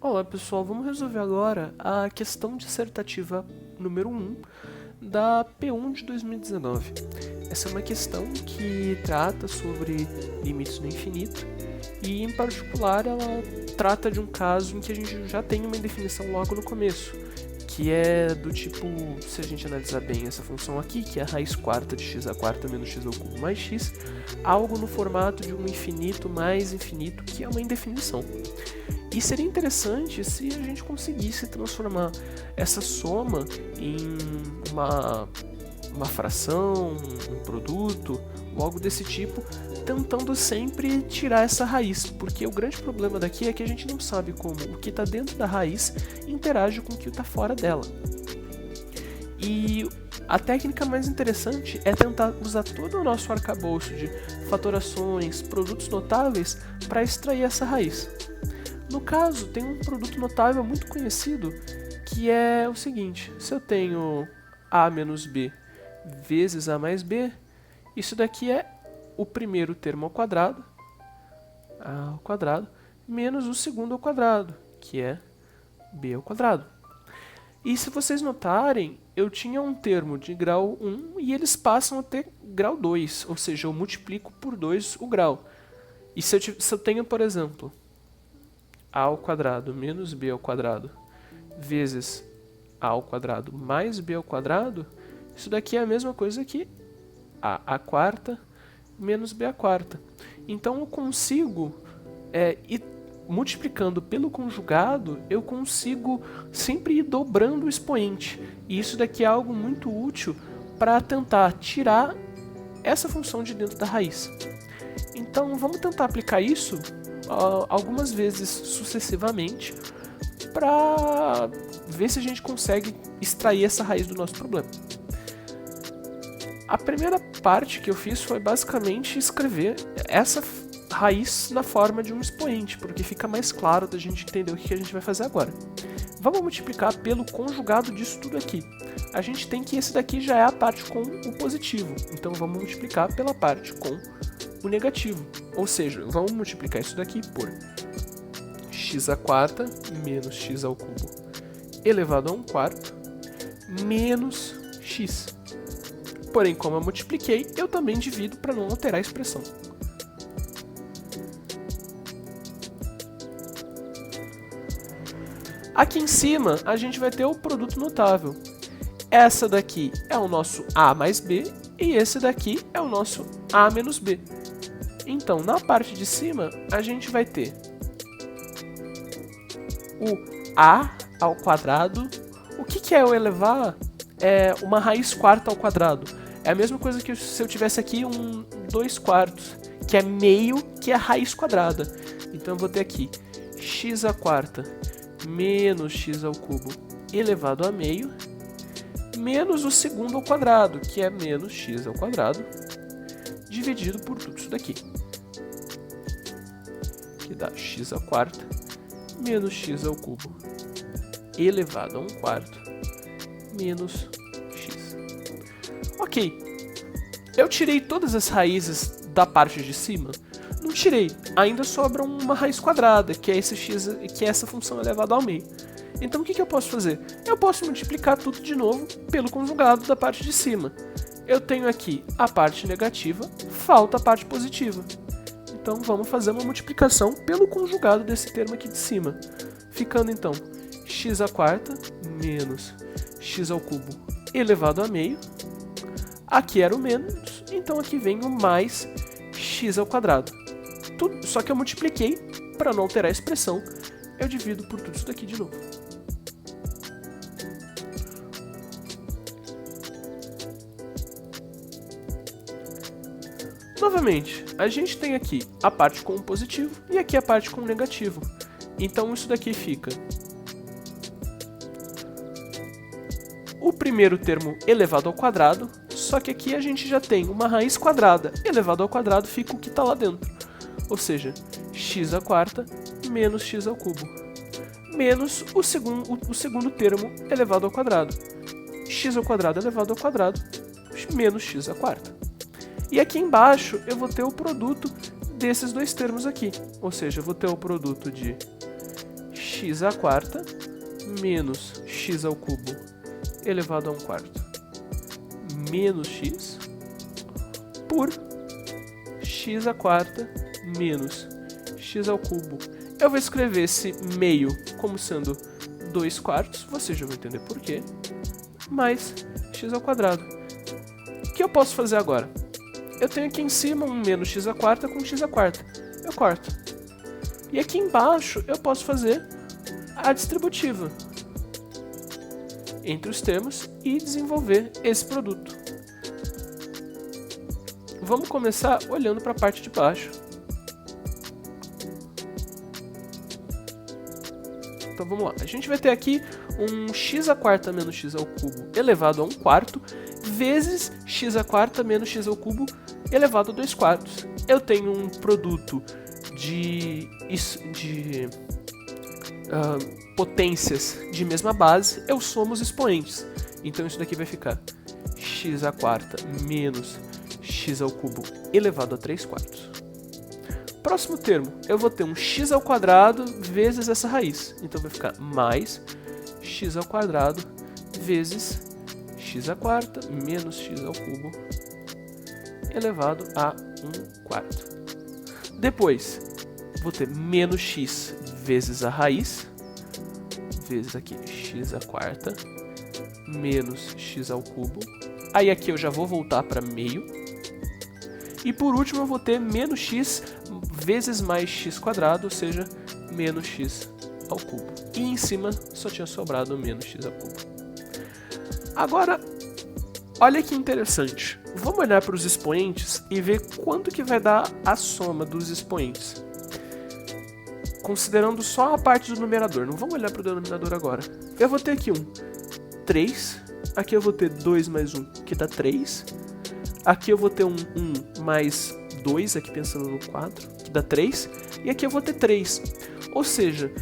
Olá pessoal, vamos resolver agora a questão dissertativa número 1 da P1 de 2019. Essa é uma questão que trata sobre limites no infinito e, em particular, ela trata de um caso em que a gente já tem uma indefinição logo no começo, que é do tipo, se a gente analisar bem essa função aqui, que é a raiz quarta de x à quarta menos x ao cubo mais x, algo no formato de um infinito mais infinito, que é uma indefinição. E seria interessante se a gente conseguisse transformar essa soma em uma fração, um produto, ou algo desse tipo, tentando sempre tirar essa raiz, porque o grande problema daqui é que a gente não sabe como o que está dentro da raiz interage com o que está fora dela. E a técnica mais interessante é tentar usar todo o nosso arcabouço de fatorações, produtos notáveis, para extrair essa raiz. No caso, tem um produto notável muito conhecido, que é o seguinte: se eu tenho a menos b vezes a mais b, isso daqui é o primeiro termo ao quadrado, a ao quadrado, menos o segundo ao quadrado, que é b ao quadrado. E se vocês notarem, eu tinha um termo de grau 1 e eles passam a ter grau 2, ou seja, eu multiplico por 2 o grau. E se eu tenho, por exemplo, a ao quadrado menos b ao quadrado vezes a ao quadrado mais b ao quadrado, isso daqui é a mesma coisa que a à quarta menos b à quarta. Então eu consigo, ir multiplicando pelo conjugado, eu consigo sempre ir dobrando o expoente. E isso daqui é algo muito útil para tentar tirar essa função de dentro da raiz. Então vamos tentar aplicar isso algumas vezes sucessivamente para ver se a gente consegue extrair essa raiz do nosso problema. A primeira parte que eu fiz foi basicamente escrever essa raiz na forma de um expoente, porque fica mais claro da gente entender o que a gente vai fazer agora. Vamos multiplicar pelo conjugado disso tudo aqui. A gente tem que esse daqui já é a parte com o positivo, então vamos multiplicar pela parte com o negativo. Ou seja, vamos multiplicar isso daqui por x à quarta menos x ao cubo elevado a 1/4 menos x. Porém, como eu multipliquei, eu também divido para não alterar a expressão. Aqui em cima, a gente vai ter o produto notável. Essa daqui é o nosso a mais b e esse daqui é o nosso a menos b. Então, na parte de cima, a gente vai ter o a ao quadrado. O que é eu elevar uma raiz quarta ao quadrado? É a mesma coisa que se eu tivesse aqui um 2/4, que é meio, que é a raiz quadrada. Então, eu vou ter aqui x à quarta menos x ao cubo elevado a meio, menos o segundo ao quadrado, que é menos x ao quadrado, dividido por tudo isso daqui, que dá x à quarta menos x ao cubo elevado a 1/4 menos x. Ok, eu tirei todas as raízes da parte de cima? Não tirei, ainda sobra uma raiz quadrada, que é esse x, que é essa função elevada ao meio. Então o que eu posso fazer? Eu posso multiplicar tudo de novo pelo conjugado da parte de cima. Eu tenho aqui a parte negativa, falta a parte positiva. Então vamos fazer uma multiplicação pelo conjugado desse termo aqui de cima. Ficando então x à quarta menos x ao cubo elevado a meio. Aqui era o menos, então aqui vem o mais x ao quadrado. Só que eu multipliquei, para não alterar a expressão, eu divido por tudo isso daqui de novo. Novamente, a gente tem aqui a parte com o positivo e aqui a parte com o negativo. Então isso daqui fica o primeiro termo elevado ao quadrado, só que aqui a gente já tem uma raiz quadrada. Elevado ao quadrado fica o que está lá dentro. Ou seja, x à quarta menos x ao cubo, menos o segundo termo elevado ao quadrado. X ao quadrado elevado ao quadrado, menos x à quarta. E aqui embaixo eu vou ter o produto desses dois termos aqui. Ou seja, eu vou ter o produto de x à quarta menos x ao cubo elevado a 1/4 menos x por x à quarta menos x ao cubo. Eu vou escrever esse meio como sendo 2/4, você já vai entender por quê, mais x ao quadrado. O que eu posso fazer agora? Eu tenho aqui em cima um menos x à quarta com x à quarta. Eu corto. E aqui embaixo eu posso fazer a distributiva entre os termos e desenvolver esse produto. Vamos começar olhando para a parte de baixo. Então vamos lá. A gente vai ter aqui um x à quarta menos x ao cubo elevado a 1/4 vezes x à quarta menos x ao cubo elevado a 2/4. Eu tenho um produto de potências de mesma base, eu somo os expoentes. Então isso daqui vai ficar x à quarta menos x ao cubo elevado a 3/4. Próximo termo, eu vou ter um x ao quadrado vezes essa raiz. Então vai ficar mais x ao quadrado vezes x à quarta menos x ao cubo elevado a 1/4. Depois, vou ter menos x vezes a raiz, vezes aqui x à quarta, menos x ao cubo. Aí aqui eu já vou voltar para meio. E por último eu vou ter menos x vezes mais x quadrado, ou seja, menos x ao cubo. E em cima só tinha sobrado menos x ao cubo. Agora, olha que interessante. Vamos olhar para os expoentes e ver quanto que vai dar a soma dos expoentes. Considerando só a parte do numerador, não vamos olhar para o denominador agora. Eu vou ter aqui um 3, aqui eu vou ter 2 mais 1, que dá 3. Aqui eu vou ter um 1 mais 2, aqui pensando no 4, que dá 3. E aqui eu vou ter 3. Ou seja,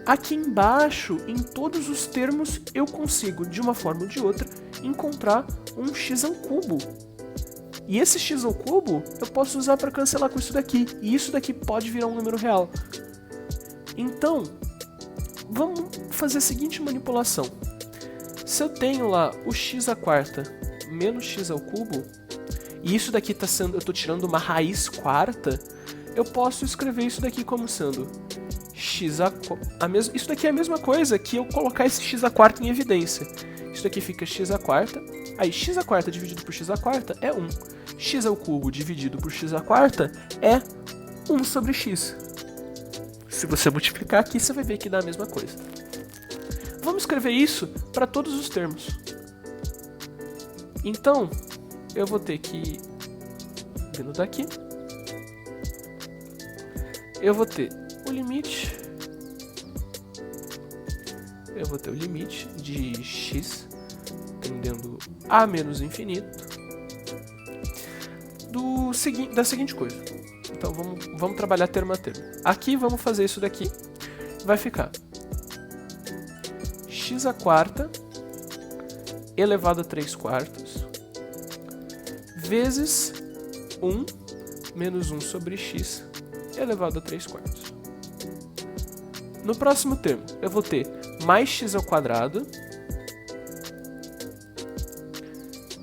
aqui embaixo, em todos os termos, eu consigo, de uma forma ou de outra, encontrar um x ao cubo. E esse x ao cubo eu posso usar para cancelar com isso daqui. E isso daqui pode virar um número real. Então, vamos fazer a seguinte manipulação. Se eu tenho lá o x à quarta menos x ao cubo, e isso daqui tá sendo, eu estou tirando uma raiz quarta, eu posso escrever isso daqui como sendo x isso daqui é a mesma coisa que eu colocar esse x à quarta em evidência. Isso daqui fica x à quarta, aí x à quarta dividido por x à quarta é 1. X ao cubo dividido por x à quarta é 1 sobre x. Se você multiplicar aqui, você vai ver que dá a mesma coisa. Vamos escrever isso para todos os termos. Então, eu vou ter que, vindo daqui, eu vou ter o limite, de x tendendo a menos infinito da seguinte coisa. Então vamos trabalhar termo a termo. Aqui vamos fazer isso daqui, vai ficar x à quarta elevado a 3/4 vezes 1 menos 1 sobre x elevado a 3/4. No próximo termo, eu vou ter mais x ao quadrado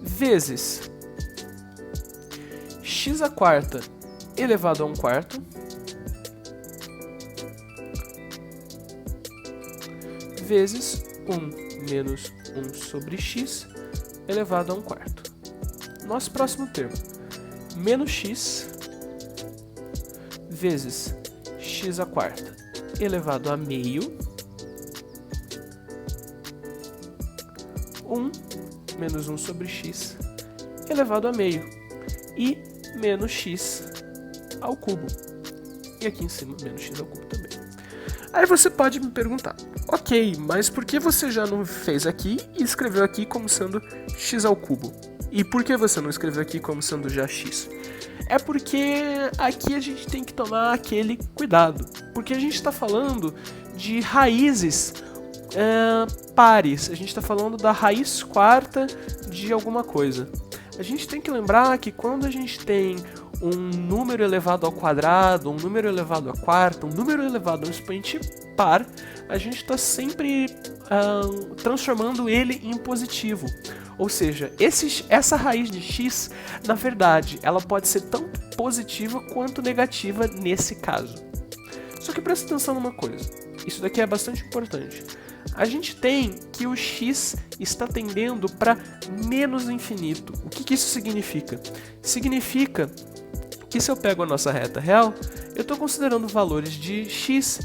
vezes x à quarta elevado a 1/4 vezes 1 menos 1 sobre x elevado a 1/4. Nosso próximo termo, menos x vezes x à quarta elevado a meio, 1 menos 1 sobre x elevado a meio, e menos x ao cubo. E aqui em cima, menos x ao cubo também. Aí você pode me perguntar, ok, mas por que você já não fez aqui e escreveu aqui como sendo x ao cubo? E por que você não escreveu aqui como sendo já x? É porque aqui a gente tem que tomar aquele cuidado, porque a gente está falando de raízes pares, a gente está falando da raiz quarta de alguma coisa. A gente tem que lembrar que quando a gente tem um número elevado ao quadrado, um número elevado à quarta, um número elevado a um expoente par, a gente está sempre transformando ele em positivo. Ou seja, essa raiz de x, na verdade, ela pode ser tão positiva quanto negativa nesse caso. Só que presta atenção numa coisa, isso daqui é bastante importante. A gente tem que o x está tendendo para menos infinito. O que isso significa? Significa que se eu pego a nossa reta real, eu estou considerando valores de x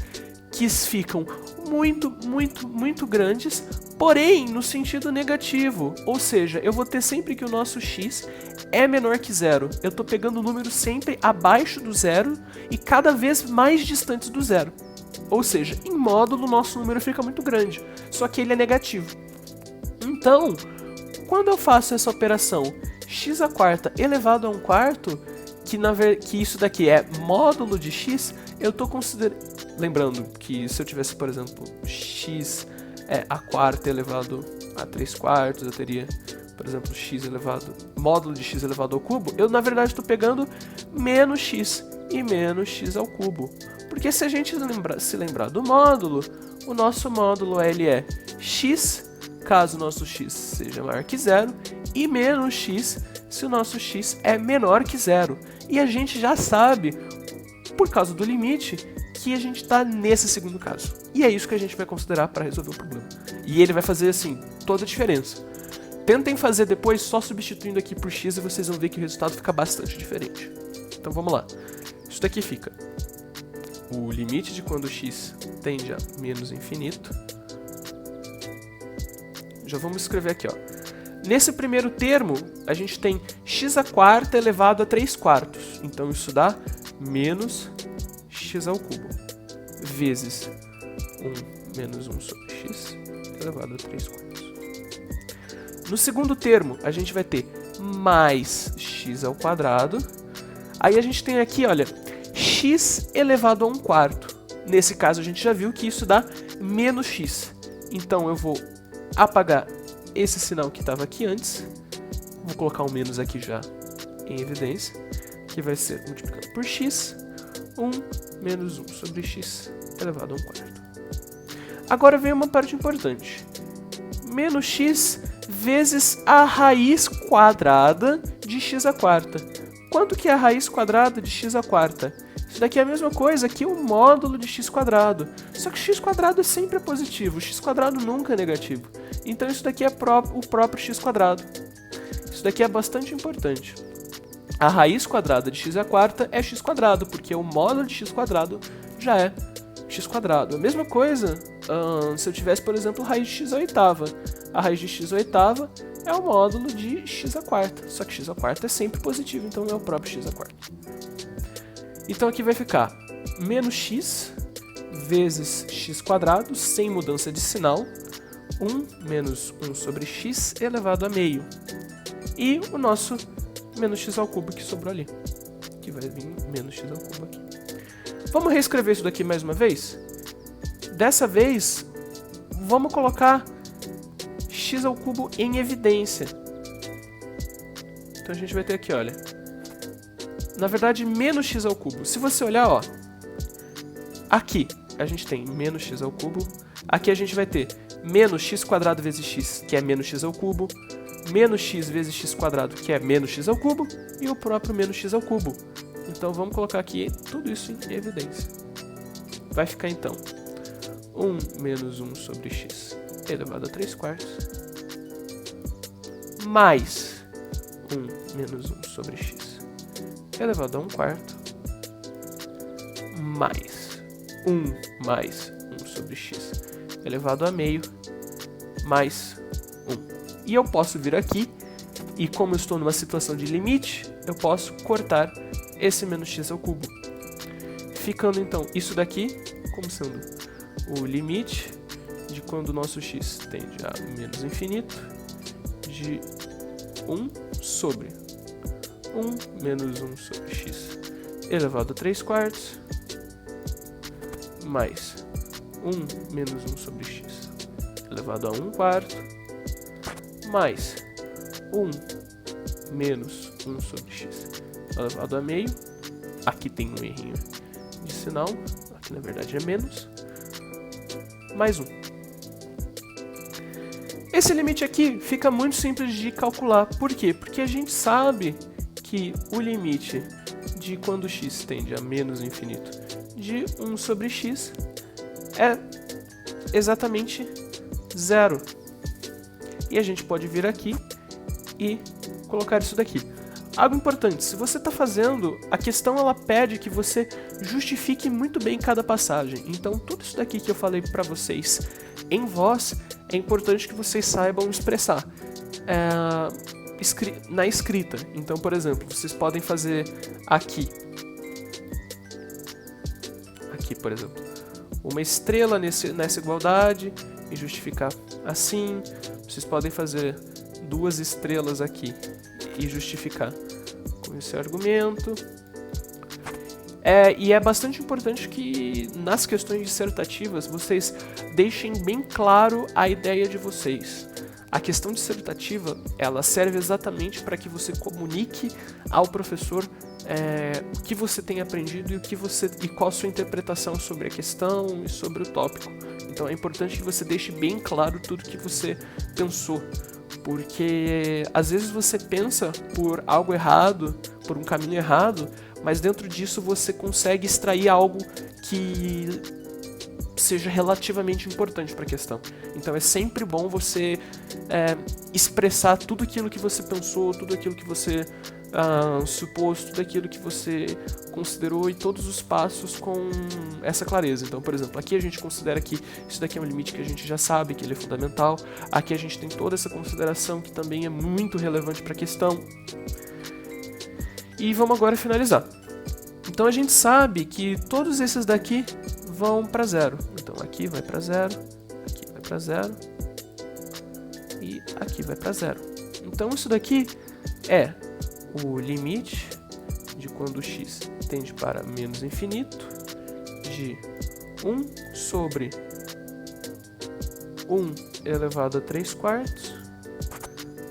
que ficam muito grandes, porém no sentido negativo. Ou seja, eu vou ter sempre que o nosso x é menor que zero. Eu estou pegando números sempre abaixo do zero e cada vez mais distantes do zero. Ou seja, em módulo, o nosso número fica muito grande, só que ele é negativo. Então, quando eu faço essa operação x² elevado a 1/4, que isso daqui é módulo de x, eu estou considerando... Lembrando que se eu tivesse, por exemplo, x a² elevado a 3/4, eu teria, por exemplo, módulo de x elevado ao cubo, eu na verdade estou pegando menos x e menos x ao cubo. Porque se a gente se lembrar do módulo, o nosso módulo ele é x, caso o nosso x seja maior que zero, e menos x, se o nosso x é menor que zero. E a gente já sabe, por causa do limite, que a gente está nesse segundo caso. E é isso que a gente vai considerar para resolver o problema. E ele vai fazer, assim, toda a diferença. Tentem fazer depois só substituindo aqui por x e vocês vão ver que o resultado fica bastante diferente. Então vamos lá. Isso daqui fica o limite de quando x tende a menos infinito. Já vamos escrever aqui, ó. Nesse primeiro termo, a gente tem x² elevado a 3/4. Então isso dá menos x ao cubo, vezes 1 menos 1 sobre x elevado a 3/4. No segundo termo, a gente vai ter mais x². Aí a gente tem aqui, olha, x elevado a 1/4. Nesse caso, a gente já viu que isso dá menos x. Então, eu vou apagar esse sinal que estava aqui antes. Vou colocar um menos aqui já em evidência, que vai ser multiplicado por x, 1 menos 1 sobre x elevado a 1/4. Agora vem uma parte importante. Menos x vezes a raiz quadrada de x². Quanto que é a raiz quadrada de x²? Isso daqui é a mesma coisa que o módulo de x². Só que x² sempre é positivo, x² nunca é negativo. Então isso daqui é o próprio x². Isso daqui é bastante importante. A raiz quadrada de x² é x², porque o módulo de x² já é x². A mesma coisa se eu tivesse, por exemplo, raiz de x8. A raiz de x8 é o módulo de x², só que x² é sempre positivo, então é o próprio x². Então aqui vai ficar menos x vezes x², sem mudança de sinal, 1 menos 1 sobre x elevado a meio. E o nosso menos x ao cubo que sobrou ali, que vai vir menos x ao cubo aqui. Vamos reescrever isso daqui mais uma vez? Dessa vez, vamos colocar x ao cubo em evidência. Então a gente vai ter aqui, olha, na verdade, menos x ao cubo. Se você olhar, ó, aqui a gente tem menos x ao cubo, aqui a gente vai ter menos x² vezes x, que é menos x ao cubo, menos x vezes x², que é menos x ao cubo, e o próprio menos x ao cubo. Então vamos colocar aqui tudo isso em evidência. Vai ficar então 1 menos 1 sobre x elevado a 3/4, mais 1 menos 1 sobre x elevado a 1/4, mais 1 mais 1 sobre x elevado a meio, mais 1. E eu posso vir aqui, e como eu estou numa situação de limite, eu posso cortar esse menos x ao cubo. Ficando então isso daqui como sendo o limite de quando o nosso x tende a menos infinito, de 1 sobre 1 menos 1 sobre x elevado a 3/4, mais 1 menos 1 sobre x elevado a 1/4, mais 1 menos 1 sobre x elevado a meio. Aqui tem um errinho de sinal, aqui na verdade é menos, mais 1. Esse limite aqui fica muito simples de calcular. Por quê? Porque a gente sabe que o limite de quando x tende a menos infinito de 1 sobre x é exatamente 0. E a gente pode vir aqui e colocar isso daqui. Algo importante, se você está fazendo, a questão ela pede que você justifique muito bem cada passagem. Então tudo isso daqui que eu falei para vocês em voz, é importante que vocês saibam expressar na escrita. Então, por exemplo, vocês podem fazer aqui, por exemplo, uma estrela nessa igualdade e justificar assim. Vocês podem fazer 2 estrelas aqui e justificar com esse argumento. E é bastante importante que nas questões dissertativas vocês deixem bem claro a ideia de vocês. A questão dissertativa, ela serve exatamente para que você comunique ao professor o que você tem aprendido e qual a sua interpretação sobre a questão e sobre o tópico. Então é importante que você deixe bem claro tudo que você pensou, porque às vezes você pensa por algo errado, por um caminho errado, mas dentro disso você consegue extrair algo que seja relativamente importante para a questão. Então é sempre bom você expressar tudo aquilo que você pensou, tudo aquilo que você supôs, tudo aquilo que você considerou e todos os passos com essa clareza. Então, por exemplo, aqui a gente considera que isso daqui é um limite que a gente já sabe que ele é fundamental. Aqui a gente tem toda essa consideração que também é muito relevante para a questão. E vamos agora finalizar. Então a gente sabe que todos esses daqui vão para 0. Então aqui vai para 0, aqui vai para 0 e aqui vai para 0. Então isso daqui é o limite de quando x tende para menos infinito de 1 sobre 1 elevado a 3/4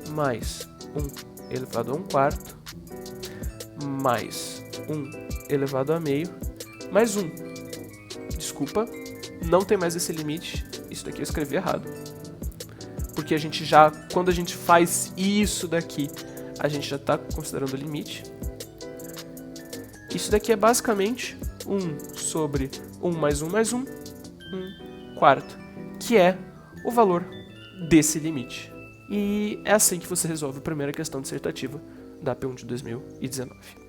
mais 1 elevado a 1/4 mais 1 elevado a meio, mais 1. Desculpa, não tem mais esse limite, isso daqui eu escrevi errado. Porque quando a gente faz isso daqui, a gente já está considerando o limite. Isso daqui é basicamente 1 sobre 1 mais 1 mais 1, 1/4, que é o valor desse limite. E é assim que você resolve a primeira questão dissertativa da P1 de 2019.